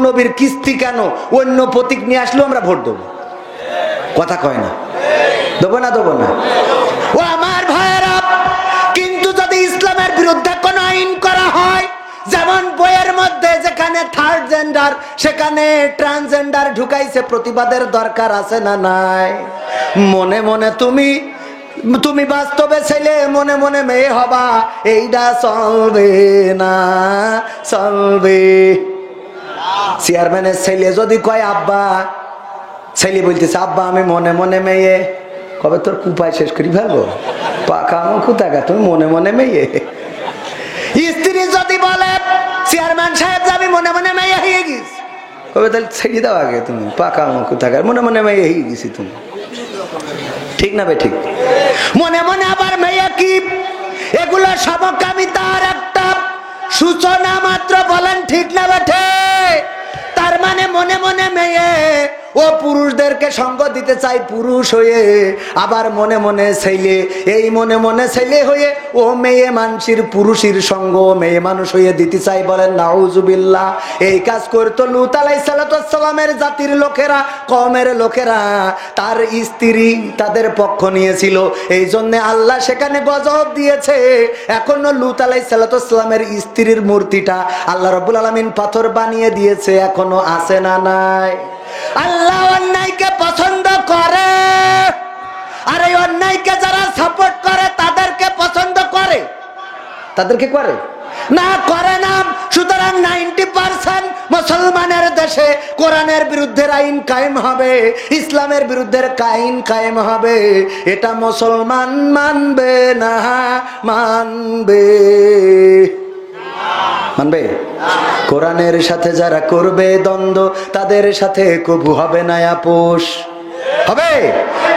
নবীর কিস্তি কেন, অন্য প্রতীক নিয়ে আসলেও আমরা ভোট দেবো। কথা কয় না? দেবো না? দেবো না? ও আমার ভাইয়েরা, কিন্তু যদি ইসলামের বিরুদ্ধে কোনো আইন করা হয়, যেমন বইয়ের মধ্যে যেখানে থার্ড জেন্ডার সেখানে ট্রান্সজেন্ডার ঢুকাইছে, প্রতিবাদের দরকার আছে না নাই? মনে মনে তুমি তুমি বাস্তবে ছেলে, মনে মনে মেয়ে হবা, এইটা চলবে না, চলবে। চেয়ারম্যানের ছেলে যদি কয় আব্বা, ছেলে বলতেছে আব্বা আমি মনে মনে মেয়ে, কবে তোর কুপায় শেষ করি ফেলবো, পাকা কোথাকা, তুমি মনে মনে মেয়ে। স্ত্রী যদি বলে চেয়ারম্যান সাহেব আমি মনে মনে মেয়ে হয়ে গেছি, কবে তাহলে ছেড়ে দাও আগে, তুমি পাকা কোথাকার, মনে মনে মেয়ে হয়ে গেছি তুমি। ঠিক না বে ঠিক? মনে মনে আবার মেয়ে কি, এগুলো সমকামিতার একটা সূচনা মাত্র। বলেন ঠিক না বেঠে? তার মানে মনে মনে মেয়ে ও পুরুষদেরকে সঙ্গ দিতে চাই পুরুষ হয়ে, আবার মনে মনে ছেলে, এই মনে মনে ছেলে হয়ে ও মেয়ে মানুষের পুরুষের সঙ্গ মেয়ে মানুষ হয়ে দিতে চাই। বলেন নাউজুবিল্লাহ। এই কাজ করতো লূত আলাইহিস সালামের জাতির লোকেরা, কওমের লোকেরা। তার স্ত্রী তাদের পক্ষ নিয়েছিল, এই জন্য আল্লাহ সেখানে গজব দিয়েছে। এখনো লূত আলাইহিস সালামের স্ত্রীর মূর্তিটা আল্লাহ রাব্বুল আলামিন পাথর বানিয়ে দিয়েছে, এখনো আছে না নাই? আল্লাহ অন্যায়কে পছন্দ করে, আর এই অন্যায়কে যারা সাপোর্ট করে তাদেরকে পছন্দ করে, তাদেরকে করে না, করে না। সুতরাং 90% মুসলমানের দেশে কোরআনের বিরুদ্ধে আইন কায়েম হবে, ইসলামের বিরুদ্ধে আইন কায়েম হবে, এটা মুসলমান মানবে না? মানবে? মানবে? কোরআনের সাথে যারা করবে দ্বন্দ্ব, তাদের সাথে কবু হবে না আপোষ। হবে?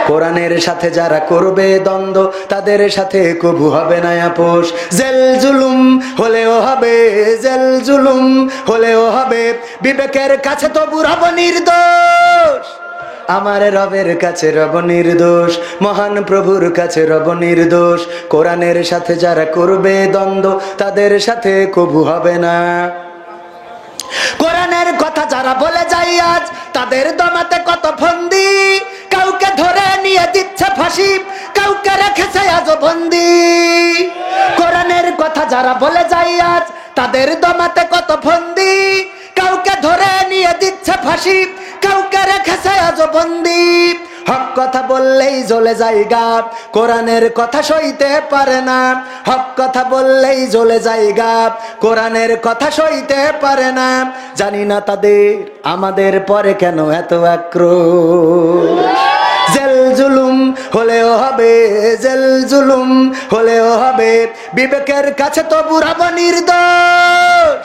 কোরআনের সাথে যারা করবে দ্বন্দ্ব, তাদের সাথে কবু হবে না আপোষ। জেল জুলুম হলেও হবে, জেল জুলুম হলেও হবে, বিবেকের কাছে তবু রব নির্দোষ। আমার রবের কাছে রব নির্দোষ, মহান প্রভুর কাছে রব নির্দোষ। কোরআনের সাথে যারা করবে দ্বন্দ্ব, তাদের সাথে কবু হবে না। কোরআনের কথা যারা বলে যায় আজ, তাদের দমাতে কত ফন্দি, কাউকে ধরে নিয়ে দিচ্ছে ফাঁসি, কাউকে রেখেছে আজ বন্দি। কোরআনের কথা যারা বলে যায় আজ, তাদের দমাতে কত ফন্দি, কাউকে ধরে নিয়ে দিচ্ছে ফাঁসি, কাউকে রেখেছে আজ বন্দি। হক কথা বললেই জ্বলে যায় গা, কোরআনের কথা সইতে পারে না। হক কথা বললেই জ্বলে যায় গা, কোরআনের কথা সইতে পারে না। জানি না তাদের আমাদের পরে কেন এত আক্রোশ। জেল জুলুম হলেও হবে, জেল জুলুম হলেও হবে, বিবেকের কাছে তবু রব নির্দোষ।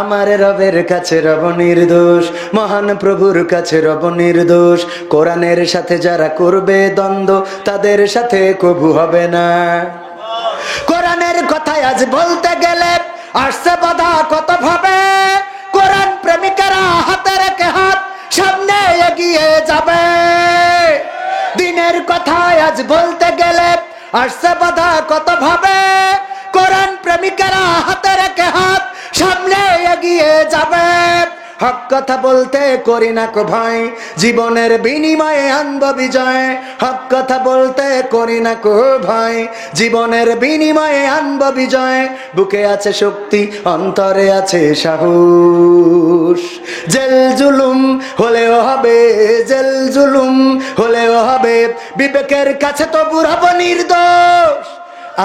আমার রবের কাছে রব নির্দোষ, মহান প্রভুর কাছে রব নির্দোষ। কোরআনের সাথে যারা করবে দ্বন্দ্ব তাদের সাথে কবু হবে না। কোরআনের কথায় আজ বলতে গেলে আসছে বাধা কত ভাবে। কোরআন প্রেমিকেরা হাতে রেখে হাত সামনে এগিয়ে যাবে। দিনের কথায় আজ বলতে গেলে আসছে বাধা কত ভাবে। কোরআন প্রেমিকেরা হাতে রেখে হাত সামনে এগিয়ে যাবে। হক কথা বলতে করি না কো ভয়, জীবনের বিনিময়ে আনব বিজয়। হক কথা বলতে করি না কো ভয়, জীবনের বিনিময়ে আনব বিজয়। বুকে আছে শক্তি, অন্তরে আছে সাহস। জেল জুলুম হলেও হবে, জেল জুলুম হলেও হবে, বিবেকের কাছে তবু রব নির্দোষ।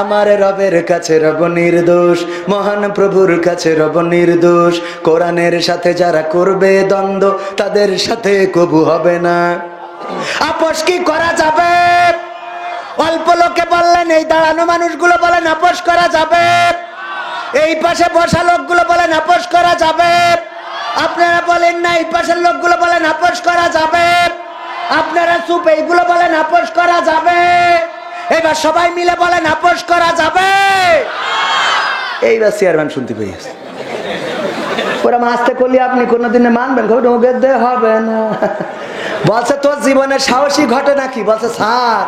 আমার রবের কাছে রব নির্দোষ, মহান প্রভুর কাছে রব নির্দোষ। কোরআনের সাথে যারা করবে দ্বন্দ্ব তাদের সাথে কবু হবে না। আপোষ কি করা যাবে? অল্প লোকে বললেন, এই দাঁড়ানো মানুষগুলো বলেন আপোষ করা যাবে। এই পাশে বসা লোকগুলো বলেন আপোষ করা যাবে। আপনারা বলেন না, এই পাশের লোকগুলো বলেন আপোষ করা যাবে। আপনারা চুপ, এইগুলো বলেন আপোষ করা যাবে। এবার সবাই মিলে বলেন আপোষ করা যাবে। এইবার চেয়ারম্যান শুনতে পেয়েছে। ওরা মাসতে করলে আপনি কোনোদিনে মানবেন? হবে না। বলছে তোর জীবনে সাহসী ঘটনা কি? বলছে স্যার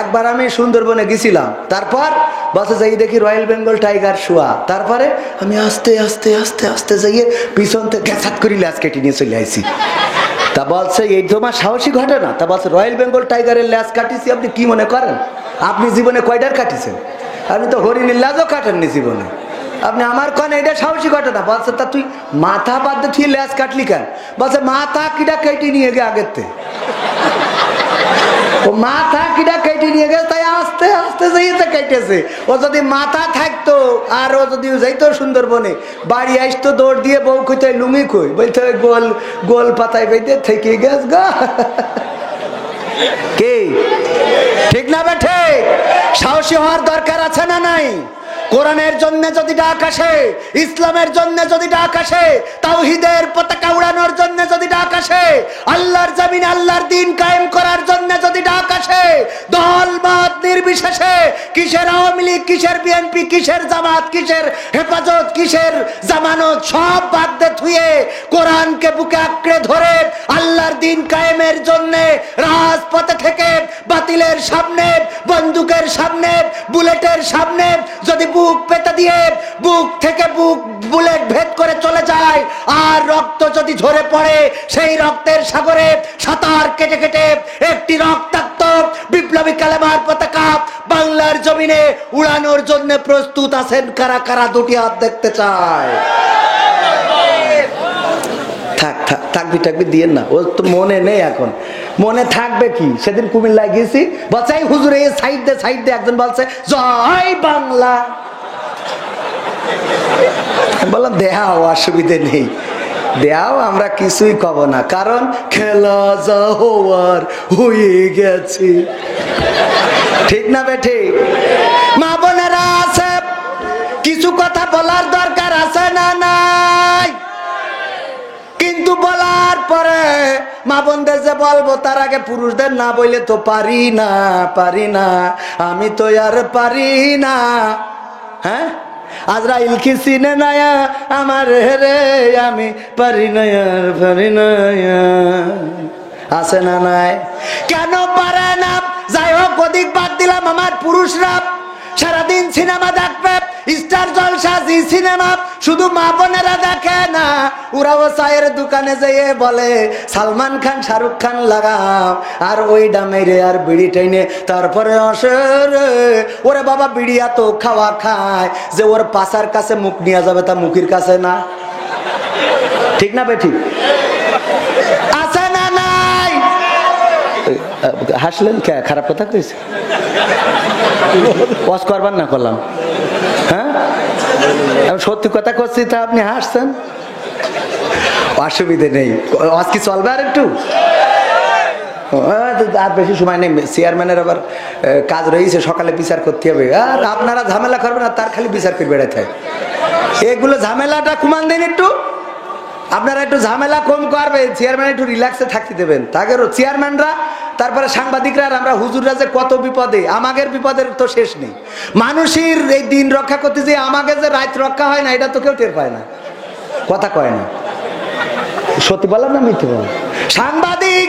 একবার আমি সুন্দরবনে গেছিলাম, তারপর বলছে যাই দেখি রয়্যাল বেঙ্গল টাইগার শোয়া। তারপরে আমি আস্তে আস্তে আস্তে আস্তে যাইয়ে পিছন থেকে গ্যাসাত করি ল্যাস কেটে নিয়ে চলে আসি। তা বলছে এই তোমার সাহসী ঘটনা? তা বলছে রয়্যাল বেঙ্গল টাইগারের ল্যাস কাটিছি। আপনি কি মনে করেন আপনি জীবনে কয়টার কাটিছেন? আপনি তো হরিণের ল্যাজও কাটেননি জীবনে। আপনি আমার কনে এটা সাহসী ঘটনা? বলছে তা তুই মাথা বাদ দিয়ে ল্যাস কাটলি কেন? বলছে মাথা কিটা কেটে নিয়ে গে আগের থেকে। ও মাথা কিটা কেটে নিয়ে গেছে, তাই আস্তে আস্তে যাইতে কেটেছে। ও যদি মাথা থাকতো আর ও যদি যাইতো সুন্দরবনে, বাড়ি আসতো দৌড় দিয়ে, বউ কইতে লুঙ্গি কই, বলতে গোল গোল পাতায় বেঁধে থেকে গেছ গা। কে ঠিক না বেঠে? সাহসী হওয়ার দরকার আছে না নাই? কোরআনের জন্য যদি ডাক আসে, ইসলামের জন্য যদি ডাক আসে, তাওহীদের পতাকা উড়ানোর জন্য যদি ডাক আসে, আল্লাহর জমিনে আল্লাহর দ্বীন কায়েম করার জন্য যদি ডাক আসে, দল মত নির্বিশেষে, কিসের আওয়ামী লীগ, কিসের বিএনপি, কিসের জামাত, কিসের হেফাজত, কিসের জামানত, সব বাদ দিয়ে থুয়ে কোরআনকে বুকে আঁকড়ে ধরে আল্লাহর দ্বীন কায়েমের জন্য রাজপথে থেকে বাতিলের সামনে, বন্দুকের সামনে, বুলেটের সামনে যদি বুক পেতে দিয়ে বুক থেকে বুক বুলেট ভেদ করে চলে যায়, আর রক্ত যদি ঝরে পড়ে, সেই রক্তের সাগরে সাঁতার কেটে কেটে একটি রক্তাক্ত বিপ্লবী কালেমার পতাকা বাংলার জমিনে উড়ানোর জন্য প্রস্তুত আছেন কারা কারা? দুটি হাত দেখতে চায়। থাক থাক থাকবি টাকবি দিয়ে না, ও তো মনে নেই এখন। মনে থাকবে কি? সেদিন কুমিল্লায় গেছি, বলছে এই হুজুর এই সাইড দে একজন বলছে জয় বাংলা। বললাম দেহাও, অসুবিধে নেই, দেহাও, আমরা কিছুই কব না, কারণ খেলা যা হওয়ার হয়ে গেছে। ঠিক না বেঠে? মা বোনেরা আছে, কিছু কথা বলার দরকার আছে না নাই? কিন্তু বলার পরে মা বোনদের যে বলবো, তার আগে পুরুষদের না বললে তো পারি না, পারি না, আমি তো আর পারি না। হ্যাঁ, আজরাইল কি চিনে না আমার রে, আমি পারি না আর পারি না। আছে না নাই? কেন পারে না? যাই হোক, ওদিক বাদ দিলাম। আমার পুরুষরা সারাদিন সিনেমা দেখবে, স্টার জলসা, জি সিনেমা, শুধু মা বোনেরা দেখে না, ওরাও চায়ের দোকানে যেয়ে বলে সালমান খান, শাহরুখ খান লাগাও, আর ওই ডামে রে আর বিড়ি টেনে তারপরে আসে রে। ওরে বাবা, বিড়ি এত খাওয়া খায় যে ওর পাশার কাছে মুখ নিয়ে যাবে, তা মুখের কাছে না। ঠিক না বেঠি? আছে না নাই? হাসলেন কে? খারাপ কথা কইছে? ওয়াজ করবার না করলাম? হ্যাঁ, আমি সত্যি কথা করছি, তা আপনি হাসছেন। অসুবিধে নেই, ওয়াজ কি চলবে আর একটু? আর বেশি সময় নেই, চেয়ারম্যানের আবার কাজ রয়েছে, সকালে বিচার করতে হবে। আর আপনারা ঝামেলা করবেন আর তার খালি বিচার করে বেড়াতে হয়। এগুলো ঝামেলাটা কমান দেন একটু, আপনারা একটু ঝামেলা কম করবেন, চেয়ারম্যান একটু রিল্যাক্সে থাকতে দেবেন। তাদেরও চেয়ারম্যানরা, তারপরে সাংবাদিকরা, আর আমরা হুজুররা যে কত বিপদে, আমাদের বিপদের তো শেষ নেই। মানুষের এই দিন রক্ষা করতে যে আমাদের যে রাত রক্ষা হয় না, এটা তো কেউ টের পায় না, কথা কয় না। সত্যি বললাম না মিথ্যে বললাম? সাংবাদিক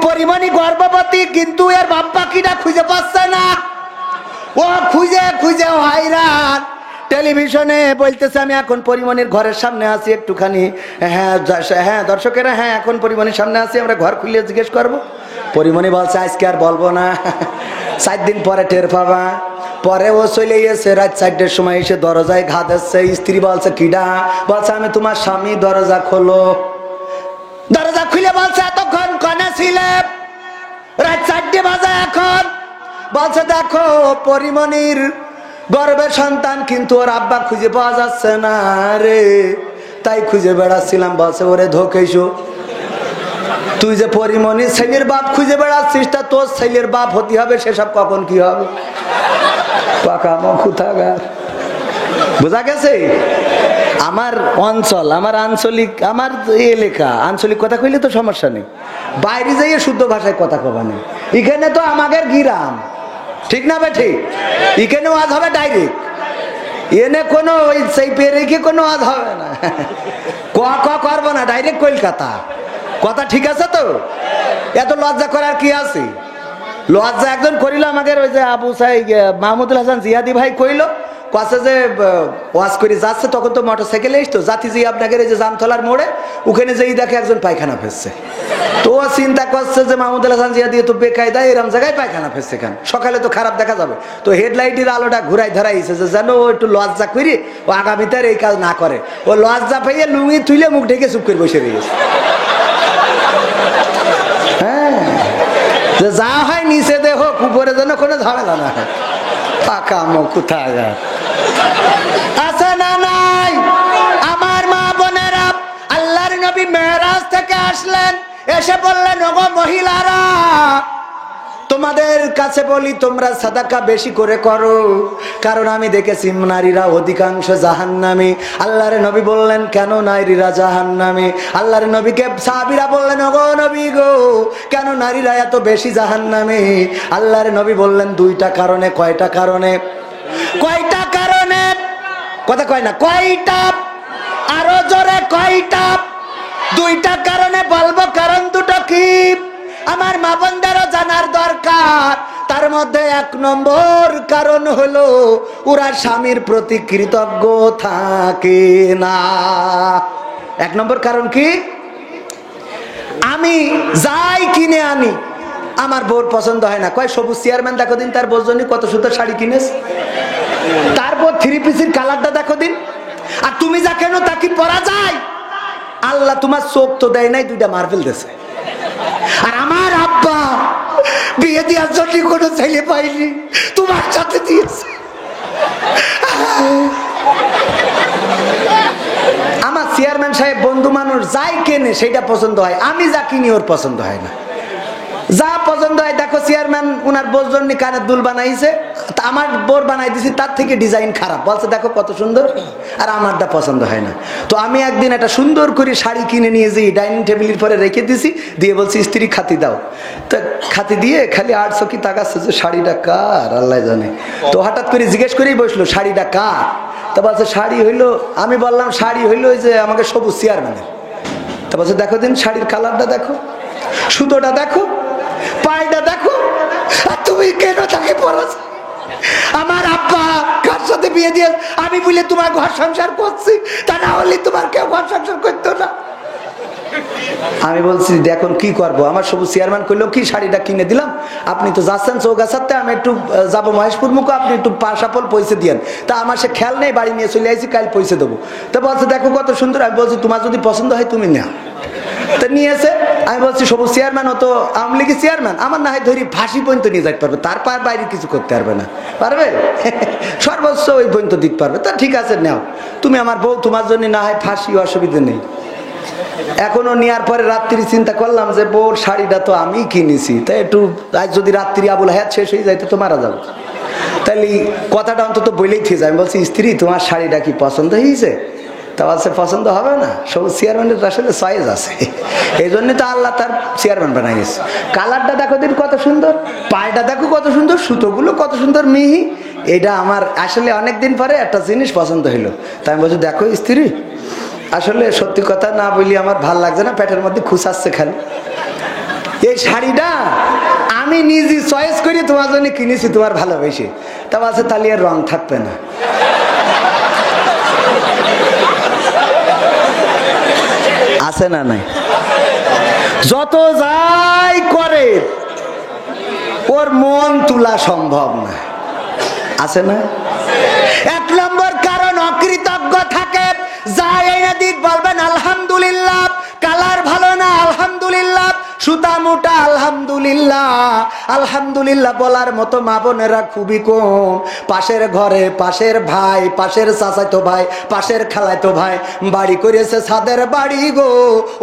পরিমণি গর্ভবতী, কিন্তু এর বাপ পাখিটা খুঁজে পাচ্ছে না। ও খুঁজে খুঁজে হয়রান। টেলিভিশনে বলতেছে আমি এখন পরিমণির ঘরের সামনে আছি, একটুখানি হ্যাঁ হ্যাঁ দর্শকেরা, হ্যাঁ এখন পরিমণির সামনে আছি, আমরা ঘর খুলে জিজ্ঞেস করবো। পরিমণি বলছে আজকে আর বলবো না, 4 দিন পরে টের পাবা। পরে ও চলে গেছে, রাত 4টার সময় এসে দরজায় ঘা দিচ্ছে। স্ত্রী বলছে কিডা? বলছে আমি তোমার স্বামী। দরজা খোলো। দরজা খুলে বলছে এতক্ষণ কনে ছিলে? রাত 4টে বাজে এখন। বলছে দেখো পরিমণির গর্ভের সন্তান, কিন্তু ওর আব্বা খুঁজে পাওয়া যাচ্ছে না রে, তাই খুঁজে বেড়াচ্ছিলাম। বলছে ওরে ধোকেছো, তুই যে পরিমণির ছেলের বাপ খুঁজে বেড়াচ্ছিস, তা তোর ছেলের বাপ হতে হবে, সেসব কখন কি হবে? পাকা মকুথাগার। বোঝা গেছে? আমার অঞ্চল, আমার আঞ্চলিক, আমার এলাকা, আঞ্চলিক কথা কইলে তো সমস্যা নেই, বাইরে যাইয়ে শুদ্ধ ভাষায় কথা কবা নেই। এখানে তো আমাদের গিরাম, ঠিক না বেঠি? এখানে ওয়াজ হবে ডাইরেক্ট, এনে কোনো ওই সেই পেরেকে কোনো ওয়াজ হবে না, ক করবো না, ডাইরেক্ট কলকাতা। কথা ঠিক আছে তো? এত লজ্জা করার কি আছে? লজ্জা একজন করিল আমাদের, ওই যে আবু সাহেব মাহমুদুল হাসান জিয়াদি ভাই কইল, কাছে যে ওয়াজ করে যাচ্ছে, তখন তো মোটর সাইকেলে এসতো, জাতি যে আপনাদের এই যে জামতলার মোড়ে, ওখানে যেই দেখে একজন পায়খানা ফেলছে, তো ও চিন্তা করছে যে মাহমুদুল হাসান জিয়াদি তো বেকায়দা এরম জায়গায় পায়খানা ফেলছে, কেন সকালে তো খারাপ দেখা যাবে, তো হেডলাইটের আলোটা ঘুরাই ধরাইছে যে যেন ও একটু লজ্জা করি ও আগামীতে এই কাজ না করে। ও লজ্জা পাইয়ে লুঙ্গি তুলে মুখ ঢেকে চুপ করে বসে রয়েছে। হ্যাঁ, যা হয় নিচে দেখো, উপরে যেন কোনো ঝামেলা না হয়। পাকা মকুথাগার আছে না নাই? আমার মা বোনেরা, আল্লাহর নবী মেরাজ থেকে আসলেন, এসে বললেন ওগো মহিলারা, তোমাদের কাছে বলি তোমরা সাদাকা বেশি করে করো, কারণ আমি দেখেছি নারীরা অধিকাংশ জাহান্নামী। আল্লাহর নবী বললেন কেন নারীরা জাহান্নামী? আল্লাহর নবীকে সাহাবীরা বললেন ওগো নবী গো, কেন নারীরা এত বেশি জাহান্নামী? আল্লাহর নবী বললেন 2টা কারণে। কয়টা কারণে? কয়টা কারণে? কথা কয় না, কয়টা? আরো জোরে কয়টা? 2টা কারণে বলবো, কারণ 2টো কি আমার মা বোনদেরও জানার দরকার। তার মধ্যে 1 নম্বর কারণ হলো ওরা স্বামীর প্রতি কৃতজ্ঞ থাকে না। 1 নম্বর কারণ কি? আমি যাই কিনে আনি আমার বউর পছন্দ হয় না। কয় সবুজ চেয়ারম্যান দেখো দিন তার বউর জন্য কত সুন্দর শাড়ি কিনেছ, তারপর 3 পিসের কালারটা দেখো দিন, আর তুমি যা কেন তা কি পরা যায়? আল্লাহ তোমার চোখ তো দেয় নাই, 2টা মার্বেল দিয়েছে। আর আমার আব্বা বিয়ে দেওয়ার জন্য কোনো ছেলে পাইনি, তোমার সাথে দিয়েছে। আমার চেয়ারম্যান সাহেব বন্ধু মানুষ, যাই কেনে সেটা পছন্দ হয়, আমি যা কিনি ওর পছন্দ হয় না। যা পছন্দ হয় দেখো, চেয়ারম্যান উনার বোর জন্য কানের দুল বানাইছে, আমার বোর বানাই দিছি, তার থেকে ডিজাইন খারাপ, বলছে দেখো কত সুন্দর, আর আমারটা পছন্দ হয় না। তো আমি একদিন একটা সুন্দর করে শাড়ি কিনে নিয়ে যাই, ডাইনিং টেবিলের পরে রেখে দিছি, দিয়ে বলছি স্ত্রী খাতি দাও। তো খাতি দিয়ে খালি 8 চোখি তাকাচ্ছে যে শাড়িটা কার আল্লাহ জানে। তো হঠাৎ করে জিজ্ঞেস করেই বসলো শাড়িটা কার? তা বলছে শাড়ি হইলো, আমি বললাম শাড়ি হইলো ওই যে আমাকে সবুজ চেয়ারম্যানের। তা বলছে দেখো দিন শাড়ির কালারটা দেখো, সুতোটা দেখো, পায়টা দেখো, আর তুমি কেন তাকে পড়াচ্ছ? আমার আব্বা কার সাথে বিয়ে দিয়ে আমি বলে তোমার ঘর সংসার করছি, তা না হলে তোমার কেউ ঘর সংসার করতো না। আমি বলছি এখন কি করবো, আমার সবুজ চেয়ারম্যান কইলো কি শাড়িটা কিনে দিলাম, আপনি তো যাচ্ছেন চৌগাছাতে, আমি একটু যাবো মহেশপুর মুখো, আপনি একটু পাশাপল পয়সা দিয়েন। তা আমার সে খেয়াল নেই, বাড়ি নিয়ে চলে আসছি, কাল পয়সা দেবো। তা বলছে দেখো কত সুন্দর। আমি বলছি তোমার যদি পছন্দ হয় তুমি নাও। তা নিয়েছে। আমি বলছি সবুজ চেয়ারম্যান, ও তো আওয়ামী লীগের চেয়ারম্যান, আমার না হয় ধরি ফাঁসি পর্যন্ত নিয়ে যাইতে পারবে, তারপর বাইরে কিছু করতে পারবে না, পারবে সর্বোচ্চ ওই পর্যন্ত দিতে পারবে। তা ঠিক আছে নাও, তুমি আমার বউ, তোমার জন্য না হয় ফাঁসি, অসুবিধা নেই। এখনো নেওয়ার পরে রাত্রি চিন্তা করলাম যে বউর শাড়িটা তো আমি কিনেছি, তাই একটু আজ যদি রাত্রি আবুল হায়াত শেষ হয়ে যাইতে তো মারা যাবো। তাহলে কথাটা অন্তত বলেই থেকে যায়। আমি বলছি, স্ত্রী তোমার শাড়িটা কি পছন্দ হয়েছে? তা বলছে পছন্দ হবে না, সব চেয়ারম্যানের আসলে চয়েস আছে, এই জন্য তো আল্লাহ তার চেয়ারম্যান বানাইছে। কালারটা দেখো দিন কত সুন্দর, পায়টা দেখো কত সুন্দর, সুতোগুলো কত সুন্দর মিহি। এটা আমার আসলে অনেকদিন পরে একটা জিনিস পছন্দ হইলো। তাই আমি বলছি, দেখো স্ত্রী, আসলে সত্যি কথা না বলি আমার ভাল লাগছে না, পেটের মধ্যে খুঁচাচ্ছে খালি। এই শাড়িটা আমি নিজে চয়েস করি তোমার জন্য কিনেছি, তোমার ভালোবেসে। তা বলছে তাহলে এর রং থাকবে না। আছে না নাই? যত যাই করে ওর মন তোলা সম্ভব না, আছে না? এক নম্বর কারণ অকৃতজ্ঞ থাকে। যাই এনে দিক বলবেন আলহামদুলিল্লাহ, কালার ভালো না আলহামদুলিল্লাহ, সুতা মোটা আলহামদুলিল্লাহ। আলহামদুলিল্লাহ বলার মতো মা বোনেরা খুবই কম। পাশের ঘরে পাশের ভাই, পাশের চাচাতো ভাই, পাশের খালাতো ভাই বাড়ি করেছে, ছাদের বাড়ি গো,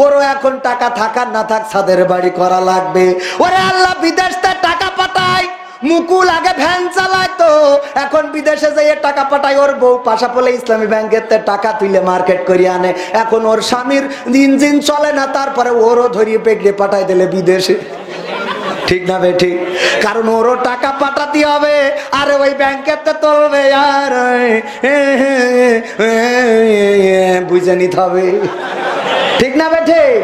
ওরও এখন টাকা থাকার না থাক ছাদের বাড়ি করা লাগবে। ওরে আল্লাহ, বিদেশ থেকে টাকা পাঠায়, মুকুল আগে ভ্যান চালাইতো, এখন বিদেশে যাইয়ে টাকা পাঠায়। ওর বউ পাশা পলে ইসলামী ব্যাংকের টাকা তুলে মার্কেট করে আনে। এখন ওর স্বামীর ইঞ্জিন চলে না, তারপরে ওরও ধরিয়ে পেগড়ে পাঠাই দিলে বিদেশে। ঠিক না বে ঠিক? কারণ ওরও টাকা পাঠাতে হবে, আরে ওই ব্যাংকের তো তুলবে, আর বুঝে নিতে হবে। ঠিক না বে ঠিক?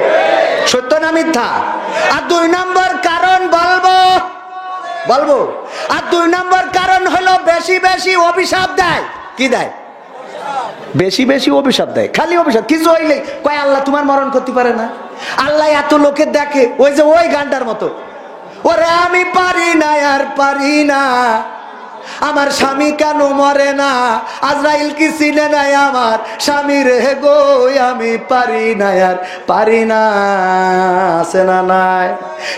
সত্য না মিথ্যা? আর দুই নম্বর কারণ বলবো, আর দুই নম্বর কারণ হলো বেশি বেশি অভিশাপ দেয়। কি দেয়? বেশি বেশি অভিশাপ দেয়। খালি অভিশাপ, কিছু হইলে কয় আল্লাহ তোমার মরণ করতে পারে না, আল্লাহ এত লোকের দেখে। ওই যে ওই গানটার মতো, ওরে আমি পারি না আর পারি না, আমার স্বামী কেন মরে না, আজরাইল কি চিনে নাই আমার স্বামী রে গো, আমি পারি না আর পারি না। আছে না নাই?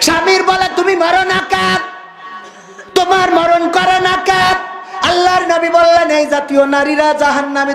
স্বামীর বলে তুমি মরো না কেন, তোমার মরণ করে না কেন? আল্লাহর নবী বললেন এই জাতীয় নারীরা জাহান্নামে